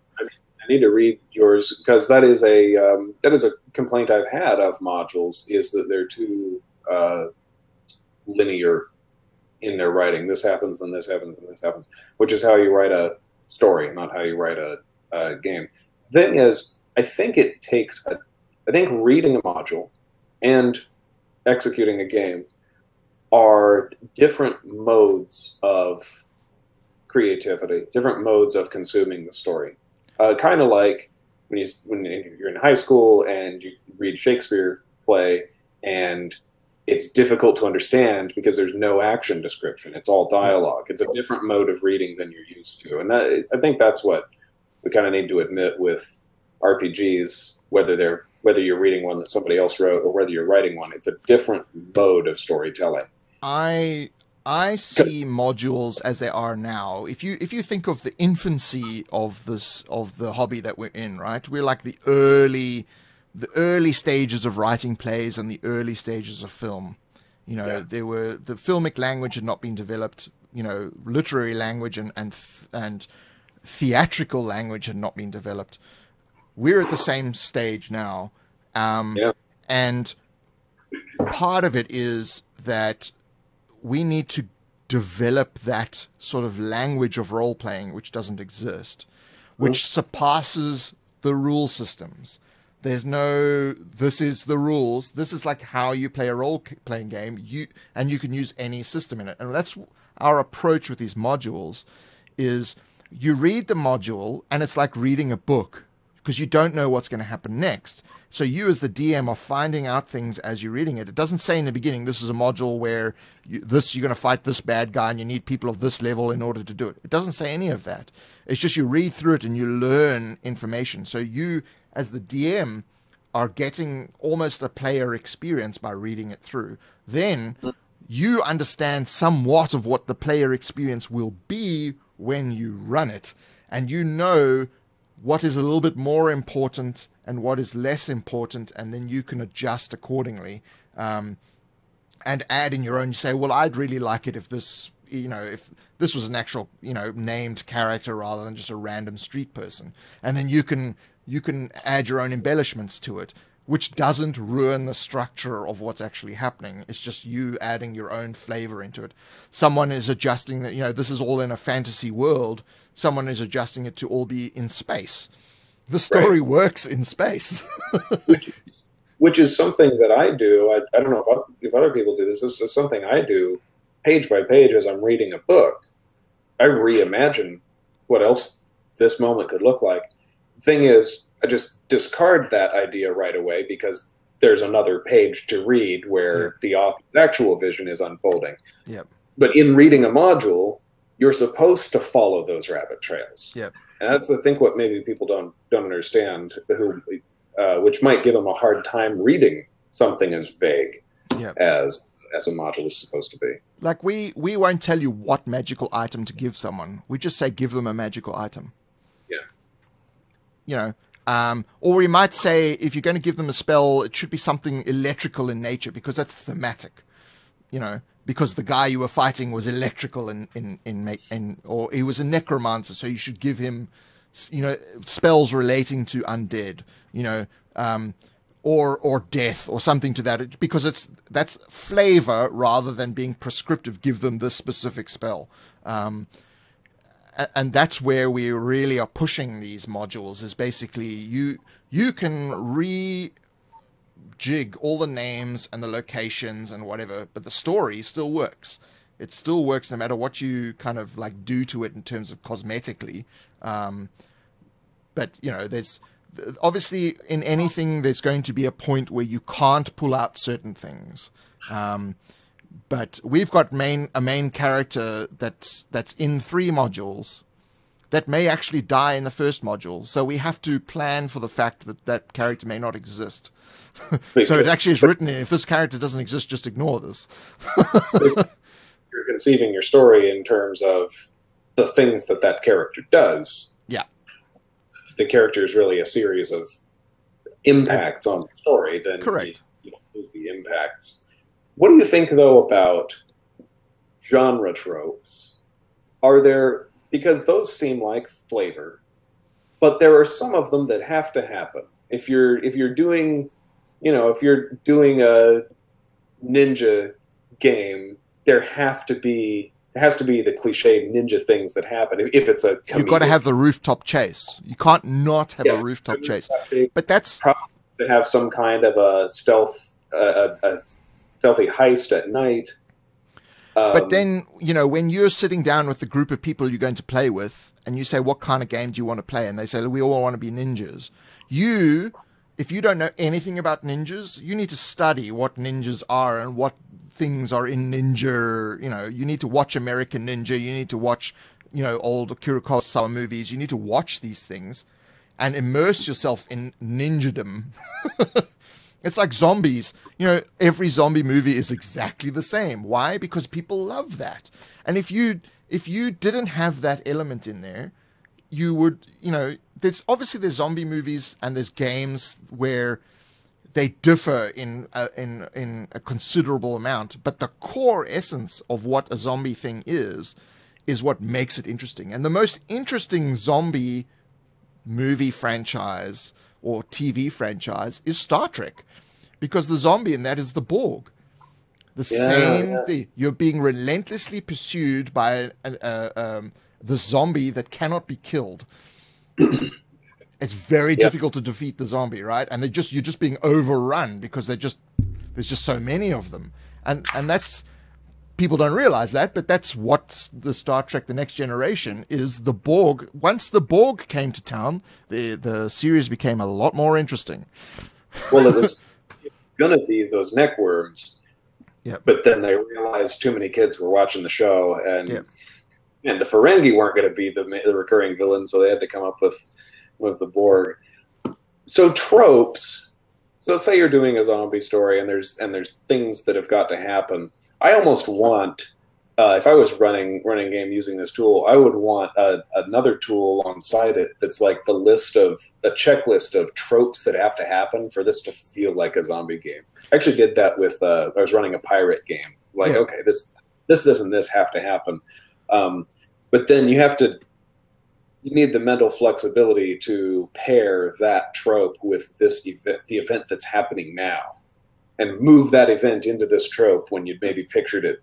I need to read yours, because that is a complaint I've had of modules, is that they're too linear in their writing. This happens, and this happens, and this happens, which is how you write a story, not how you write a game. Thing is, I think reading a module and executing a game are different modes of creativity, different modes of consuming the story. Kind of like when you're in high school and you read Shakespeare play, and it's difficult to understand because there's no action description. It's all dialogue. It's a different mode of reading than you're used to. And I think that's what we kind of need to admit with RPGs, whether you're reading one that somebody else wrote or whether you're writing one. It's a different mode of storytelling. I see modules as they are now. If you think of the infancy of the hobby that we're in, right? We're like the early stages of writing plays and the early stages of film. You know, the filmic language had not been developed. You know, literary language and theatrical language had not been developed. We're at the same stage now, and part of it is that we need to develop that sort of language of role-playing, which doesn't exist, which surpasses the rule systems. There's no, this is the rules. This is like how you play a role-playing game. You can use any system in it. And that's our approach with these modules, is you read the module and it's like reading a book, because you don't know what's going to happen next. So you as the DM are finding out things as you're reading it. It doesn't say in the beginning, this is a module where you're going to fight this bad guy and you need people of this level in order to do it. It doesn't say any of that. It's just you read through it and you learn information. So you, as the DM, are getting almost a player experience by reading it through. Then you understand somewhat of what the player experience will be when you run it. And you know what is a little bit more important and what is less important, and then you can adjust accordingly, and add in your own. You say, well, I'd really like it if this, if this was an actual, named character rather than just a random street person. And then you can add your own embellishments to it, which doesn't ruin the structure of what's actually happening. It's just you adding your own flavor into it. Someone is adjusting that, this is all in a fantasy world. Someone is adjusting it to all be in space. The story works in space. which is something that I do. I don't know if other people do this. This is something I do page by page as I'm reading a book. I reimagine what else this moment could look like. The thing is, I just discard that idea right away because there's another page to read where the author's actual vision is unfolding. Yep. But in reading a module, you're supposed to follow those rabbit trails. Yep. And that's, I think, what maybe people don't understand, which might give them a hard time reading something as vague as a module is supposed to be. Like we won't tell you what magical item to give someone. We just say give them a magical item. Yeah. Or we might say if you're going to give them a spell, it should be something electrical in nature because that's thematic. Because the guy you were fighting was electrical or he was a necromancer, so you should give him, spells relating to undead, or death or something to that, because that's flavor rather than being prescriptive. Give them this specific spell, and that's where we really are pushing these modules. Is basically you can jig all the names and the locations and whatever, but the story still works. It still works no matter what you kind of like do to it in terms of cosmetically. But there's obviously in anything there's going to be a point where you can't pull out certain things. But we've got a main character that's in 3 modules that may actually die in the first module. So we have to plan for the fact that character may not exist. So it actually is written in, if this character doesn't exist, just ignore this. You're conceiving your story in terms of the things that character does. Yeah. If the character is really a series of impacts on the story, then correct. You don't lose the impacts. What do you think, though, about genre tropes? Because those seem like flavor, but there are some of them that have to happen. If you're doing, if you're doing a ninja game, there has to be the cliche ninja things that happen. If it's a comedic, you've got to have the rooftop chase. You can't not have a rooftop chase. But that's probably to have some kind of a stealthy heist at night. But then, when you're sitting down with the group of people you're going to play with, and you say, what kind of game do you want to play? And they say, we all want to be ninjas. If you don't know anything about ninjas, you need to study what ninjas are and what things are in ninja. You need to watch American Ninja. You need to watch, old Kurosawa movies. You need to watch these things and immerse yourself in ninjadom. It's like zombies. Every zombie movie is exactly the same. Why? Because people love that. And if you didn't have that element in there, you would, there's zombie movies and there's games where they differ in a considerable amount, but the core essence of what a zombie thing is what makes it interesting. And the most interesting zombie movie franchise or TV franchise is Star Trek, because the zombie in that is the Borg. The same thing. You're being relentlessly pursued by the zombie that cannot be killed. It's very difficult to defeat the zombie, right? And you're just being overrun because there's just so many of them. And that's, people don't realize that, but that's what the Star Trek The Next Generation is. The Borg. Once the Borg came to town, the series became a lot more interesting. Well, it was going to be those neck worms. Yep. But then they realized too many kids were watching the show, and the Ferengi weren't going to be the recurring villain, so they had to come up with the Borg. So tropes. So say you're doing a zombie story, and there's things that have got to happen. I almost want, if I was running a game using this tool, I would want another tool alongside it that's like a checklist of tropes that have to happen for this to feel like a zombie game. I actually did that with, I was running a pirate game. Okay, this, and this have to happen. But then you need the mental flexibility to pair that trope with the event that's happening now, and move that event into this trope when you'd maybe pictured it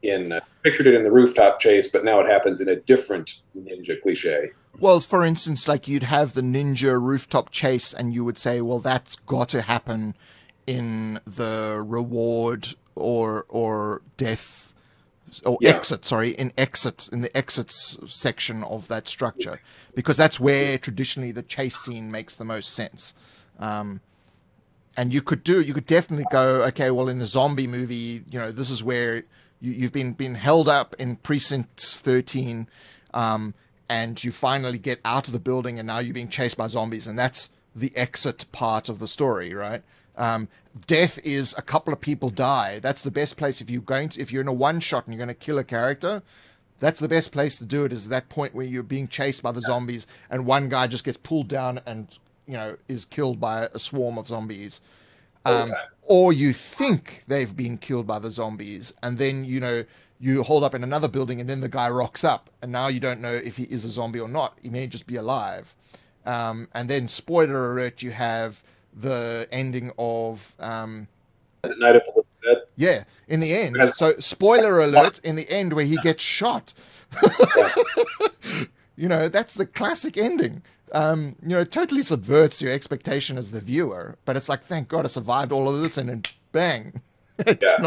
in the rooftop chase, but now it happens in a different ninja cliche. Well, for instance, like you'd have the ninja rooftop chase, and you would say, well, that's got to happen in the reward or death or exit, in the exits section of that structure, because that's where traditionally the chase scene makes the most sense. And you could definitely go, okay, well, in a zombie movie, this is where you've been held up in precinct 13, and you finally get out of the building, and now you're being chased by zombies, and that's the exit part of the story, right? Death is a couple of people die. That's the best place if you're in a one shot and you're going to kill a character. That's the best place to do it, is that point where you're being chased by the zombies and one guy just gets pulled down and is killed by a swarm of zombies. Or you think they've been killed by the zombies, and then you hold up in another building, and then the guy rocks up, and now you don't know if he is a zombie or not. He may just be alive. And then, spoiler alert, you have the ending of Night of the Living Dead. Yeah, in the end. So, spoiler alert, in the end where he gets shot. That's the classic ending. It totally subverts your expectation as the viewer, but it's like, thank God I survived all of this, and then bang. It's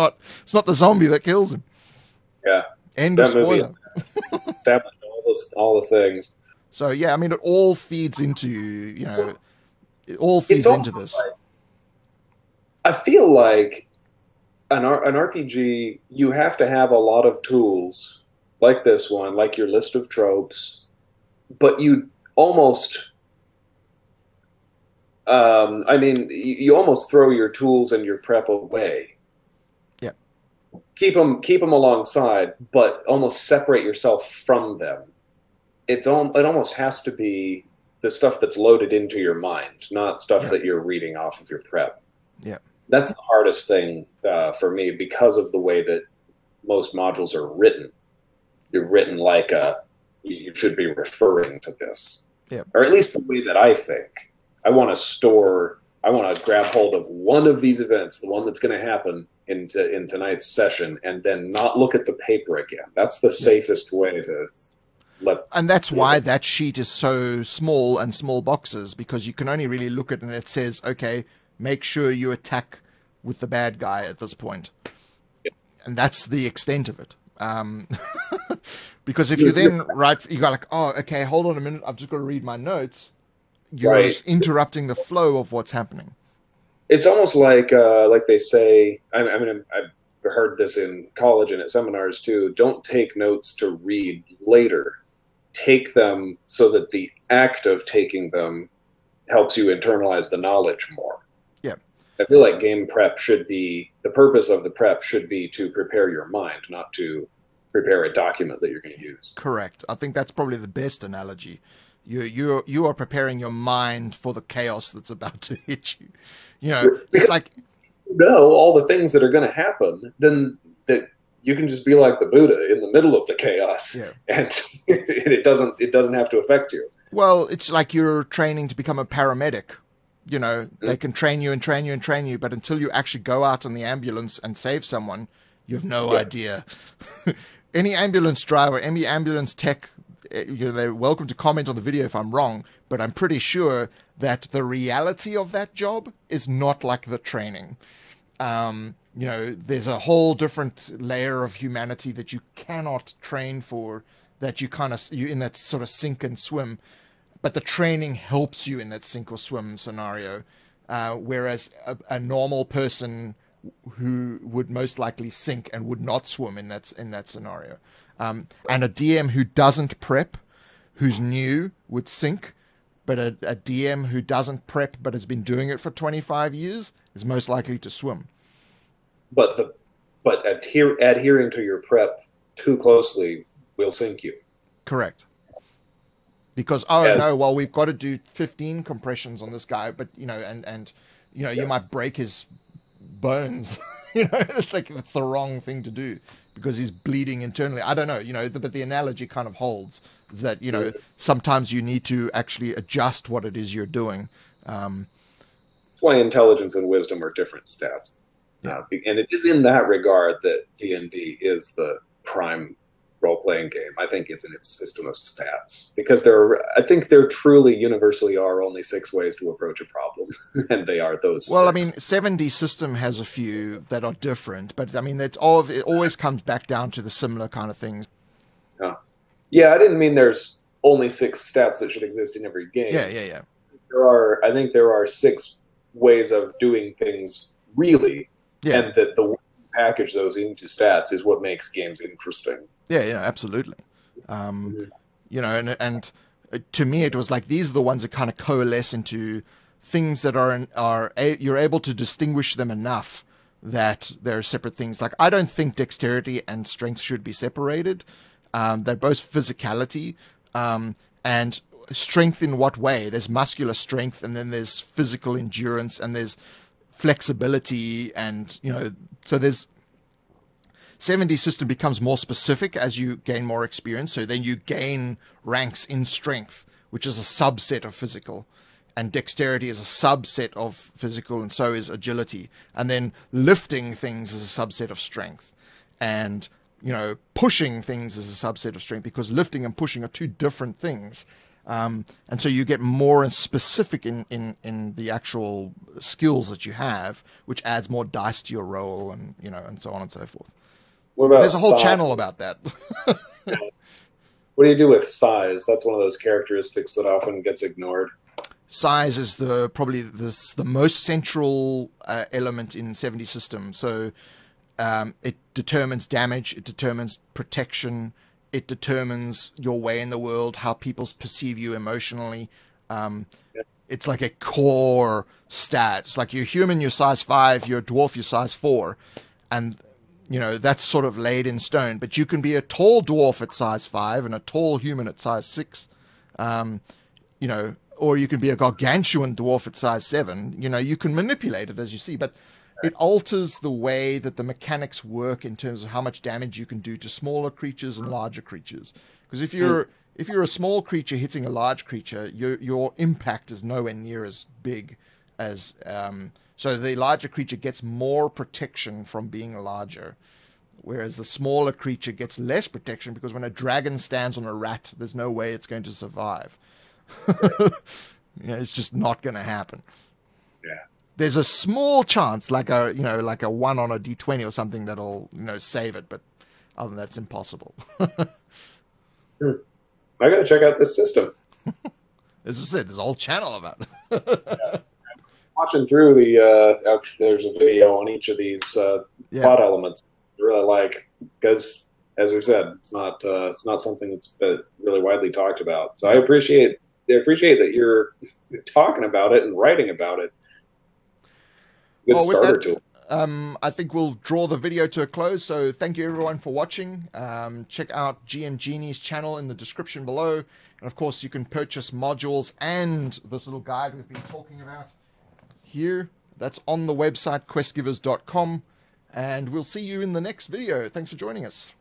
not the zombie that kills him. Yeah. End of spoiler. Established all the things. So yeah, I mean, it all feeds into, it all feeds into this. I feel like an RPG, you have to have a lot of tools like this one, like your list of tropes, but you almost, you almost throw your tools and your prep away. Yeah. Keep them alongside, but almost separate yourself from them. It almost has to be the stuff that's loaded into your mind, not stuff that you're reading off of your prep. Yeah. That's the hardest thing for me, because of the way that most modules are written. You're written like you should be referring to this. Yeah. Or at least the way that I think. I want to grab hold of one of these events, the one that's going to happen in tonight's session, and then not look at the paper again. That's the safest way to let. And that's why that sheet is so small and small boxes, because you can only really look at it and it says, okay, make sure you attack with the bad guy at this point. Yeah. And that's the extent of it. Because if you then write, you go like, oh, okay, hold on a minute, I've just got to read my notes. You're interrupting the flow of what's happening. It's almost like they say. I mean, I've heard this in college and at seminars too. Don't take notes to read later. Take them so that the act of taking them helps you internalize the knowledge more. Yeah. I feel like game prep should be, the purpose of the prep should be to prepare your mind, not to prepare a document that you're going to use. Correct. I think that's probably the best analogy. You are preparing your mind for the chaos that's about to hit you. You know, it's like, you know all the things that are going to happen, then that you can just be like the Buddha in the middle of the chaos, and it doesn't have to affect you. Well, it's like you're training to become a paramedic. You know, they can train you and train you and train you, but until you actually go out in the ambulance and save someone, you have no idea. Any ambulance driver, any ambulance tech, you know, they're welcome to comment on the video if I'm wrong, but I'm pretty sure that the reality of that job is not like the training. You know, there's a whole different layer of humanity that you cannot train for, that you in that sort of sink and swim, but the training helps you in that sink or swim scenario. Whereas a normal person who would most likely sink and would not swim in that scenario. And a DM who doesn't prep, who's new, would sink, but a DM who doesn't prep but has been doing it for 25 years is most likely to swim. But adhering to your prep too closely will sink you. Correct. Because, no, well, we've got to do 15 compressions on this guy, but, you know, and you know, you might break his bones. You know, it's like, it's the wrong thing to do because he's bleeding internally. I don't know, you know, but the analogy kind of holds, is that, you know, sometimes you need to actually adjust what it is you're doing. That's why intelligence and wisdom are different stats. And it is in that regard that D&D is the prime role-playing game, I think, is in its system of stats. Because I think there truly universally are only 6 ways to approach a problem, and they are those 6. Well, I mean, 7D system has a few that are different, but I mean, it always comes back down to the similar kind of things. Yeah, I didn't mean there's only 6 stats that should exist in every game. Yeah. I think there are 6 ways of doing things, really, and that the way you package those into stats is what makes games interesting. Yeah, absolutely. You know, and to me, it was like, these are the ones that kind of coalesce into things that you're able to distinguish them enough that they're separate things. Like, I don't think dexterity and strength should be separated. They're both physicality, and strength in what way? There's muscular strength, and then there's physical endurance, and there's flexibility, and, you know, so there's 7D system becomes more specific as you gain more experience. So then you gain ranks in strength, which is a subset of physical, and dexterity is a subset of physical, and so is agility. And then lifting things is a subset of strength, and, you know, pushing things is a subset of strength, because lifting and pushing are 2 different things. And so you get more specific in the actual skills that you have, which adds more dice to your roll, and, you know, and so on and so forth. There's a whole channel about that. What do you do with size? That's one of those characteristics that often gets ignored. Size is probably the most central element in 7D system. So it determines damage, it determines protection, it determines your way in the world, how people perceive you emotionally. It's like a core stat. It's like, you're human, you're size 5, you're a dwarf, you're size 4. And, you know, that's sort of laid in stone. But you can be a tall dwarf at size 5 and a tall human at size 6. You know, or you can be a gargantuan dwarf at size 7. You know, you can manipulate it, as you see, but it alters the way that the mechanics work in terms of how much damage you can do to smaller creatures and larger creatures. Because if if you're a small creature hitting a large creature, your impact is nowhere near as big as so the larger creature gets more protection from being larger, whereas the smaller creature gets less protection because when a dragon stands on a rat, there's no way it's going to survive. It's just not going to happen. Yeah. There's a small chance, like a 1 on a d20 or something, that'll save it, but other than that, it's impossible. I gotta check out this system. As I said, there's a whole channel about it. Yeah. Watching through the there's a video on each of these plot elements. I really like, because as we said, it's not something that's really widely talked about. So I appreciate that you're talking about it and writing about it. Good starter tool. I think we'll draw the video to a close. So thank you everyone for watching. Check out GM Genie's channel in the description below. And of course, you can purchase modules and this little guide we've been talking about here. That's on the website, questgivers.com. And we'll see you in the next video. Thanks for joining us.